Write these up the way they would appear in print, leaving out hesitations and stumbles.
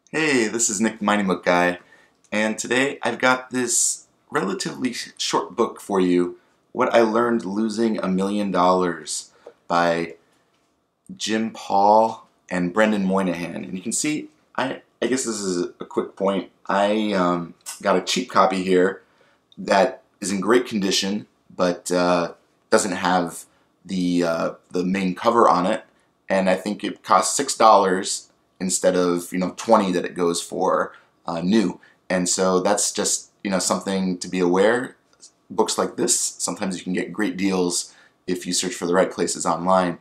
Hey, this is Nick the Mining Book Guy, and today I've got this relatively short book for you, What I Learned Losing $1,000,000 by Jim Paul and Brendan Moynihan. And you can see, I guess this is a quick point. I got a cheap copy here that is in great condition, but doesn't have the main cover on it, and I think it costs $6 instead of 20 that it goes for new. And so that's just something to be aware. Books like this, sometimes you can get great deals if you search for the right places online.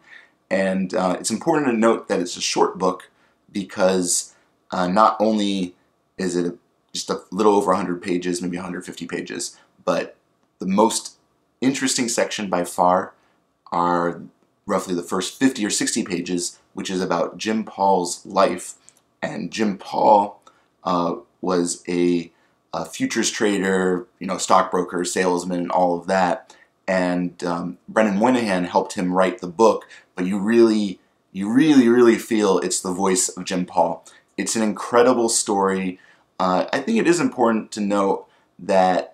And it's important to note that it's a short book because not only is it just a little over 100 pages, maybe 150 pages, but the most interesting section by far are roughly the first 50 or 60 pages, which is about Jim Paul's life. And Jim Paul was a futures trader, stockbroker, salesman, and all of that. And Brendan Moynihan helped him write the book, but you really feel it's the voice of Jim Paul. It's an incredible story. I think it is important to note that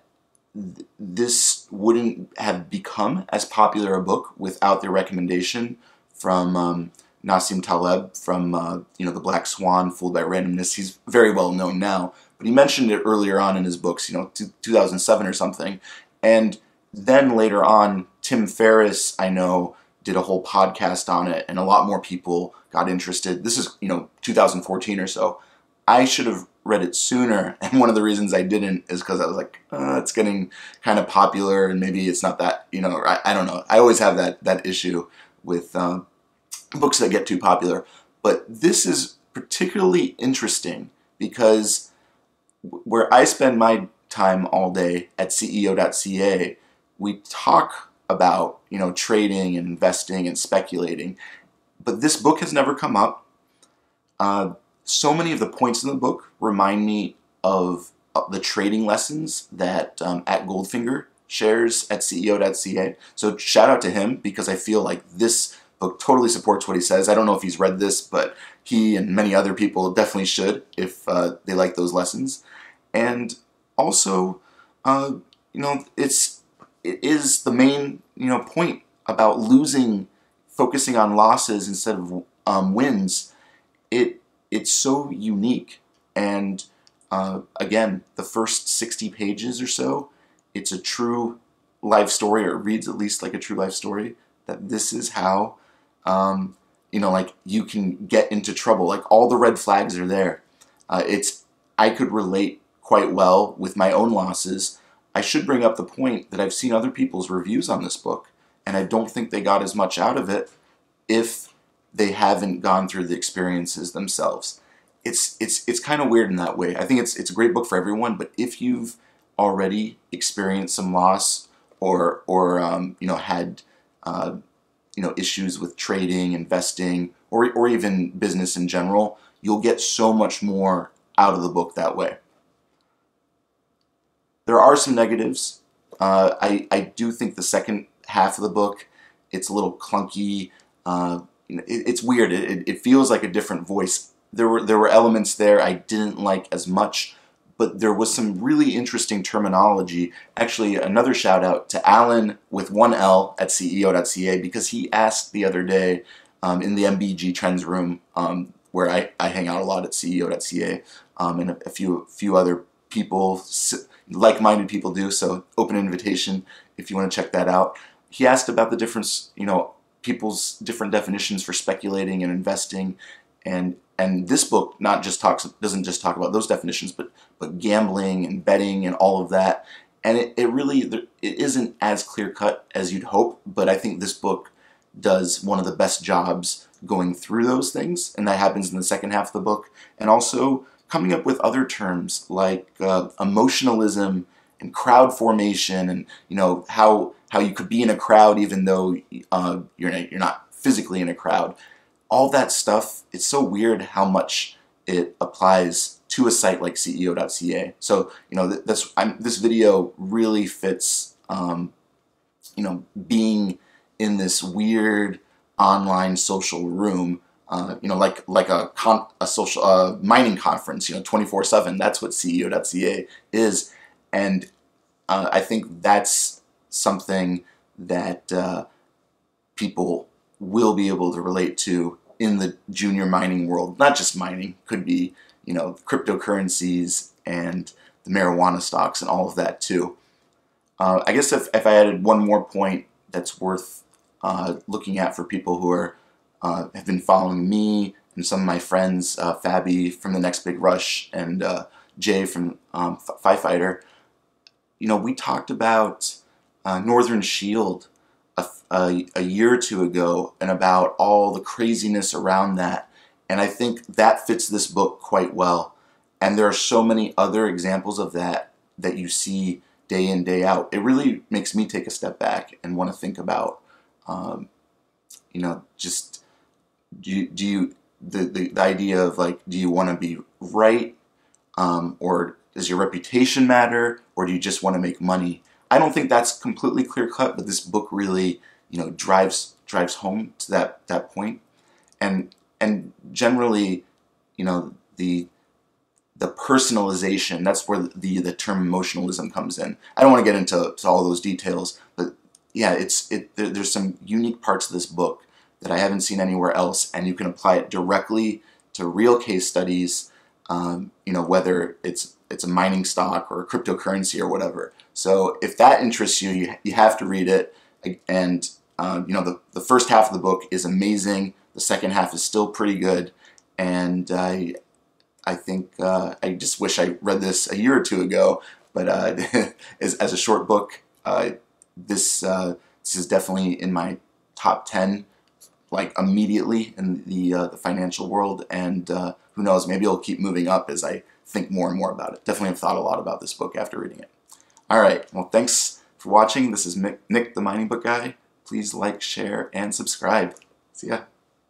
this wouldn't have become as popular a book without the recommendation from Nassim Taleb from The Black Swan, Fooled by Randomness. He's very well known now, but he mentioned it earlier on in his books, 2007 or something. And then later on, Tim Ferriss, I know, did a whole podcast on it, and a lot more people got interested. This is 2014 or so. I should have read it sooner, and one of the reasons I didn't is because I was like, it's getting kind of popular, and maybe it's not that, I don't know. I always have that issue with books that get too popular. But this is particularly interesting because where I spend my time all day at CEO.CA, we talk about, trading and investing and speculating, but this book has never come up. So many of the points in the book remind me of the trading lessons that at Goldfinger shares at CEO.CA. So shout out to him, because I feel like this book totally supports what he says. I don't know if he's read this, but he and many other people definitely should if they like those lessons. And also, it is the main point about focusing on losses instead of wins. It's so unique, and again, the first 60 pages or so, it's a true life story, or it reads at least like a true life story, that this is how, like, you can get into trouble. Like, all the red flags are there. I could relate quite well with my own losses. I should bring up the point that I've seen other people's reviews on this book, and I don't think they got as much out of it if they haven't gone through the experiences themselves. It's kind of weird in that way. I think it's a great book for everyone, but if you've already experienced some loss or had issues with trading, investing, or even business in general, you'll get so much more out of the book that way. There are some negatives. I do think the second half of the book, it's a little clunky. It's weird. It feels like a different voice. There were elements there I didn't like as much, but there was some really interesting terminology. Actually, another shout out to Alan with one L at CEO.CA, because he asked the other day in the MBG Trends room, where I hang out a lot at CEO.CA, and a few other people, like-minded people do, so open invitation if you want to check that out. He asked about the difference, people's different definitions for speculating and investing, and this book doesn't just talk about those definitions, but gambling and betting and all of that. And it isn't as clear-cut as you'd hope, but I think this book does one of the best jobs going through those things, and that happens in the second half of the book, and also coming up with other terms like emotionalism and crowd formation, and how you could be in a crowd even though you're not physically in a crowd. All that stuff, it's so weird how much it applies to a site like CEO.CA. So this video really fits being in this weird online social room a social mining conference, 24/7. That's what CEO.CA is, and I think that's something that people will be able to relate to in the junior mining world. Not just mining, could be cryptocurrencies and the marijuana stocks and all of that too. I guess if I added one more point that's worth looking at for people who are have been following me and some of my friends, Fabi from the Next Big Rush and Jay from Firefighter. We talked about Northern Shield a year or two ago and about all the craziness around that, and I think that fits this book quite well. And there are so many other examples of that you see day in, day out. It really makes me take a step back and want to think about, just the idea of do you want to be right, or does your reputation matter, or do you just want to make money? I don't think that's completely clear cut, but this book really drives home to that point, and generally, the personalization, that's where the term emotionalism comes in. I don't want to get into all those details, but yeah, there's some unique parts of this book that I haven't seen anywhere else, and you can apply it directly to real case studies, whether it's a mining stock or a cryptocurrency or whatever. So if that interests you, you have to read it. And the first half of the book is amazing. The second half is still pretty good, and I think I just wish I read this a year or two ago. But as a short book, this is definitely in my top 10, immediately in the financial world. And who knows, maybe it'll keep moving up as I think more and more about it. Definitely have thought a lot about this book after reading it. All right, well, thanks for watching. This is Nick, the Mining Book Guy. Please like, share, and subscribe. See ya.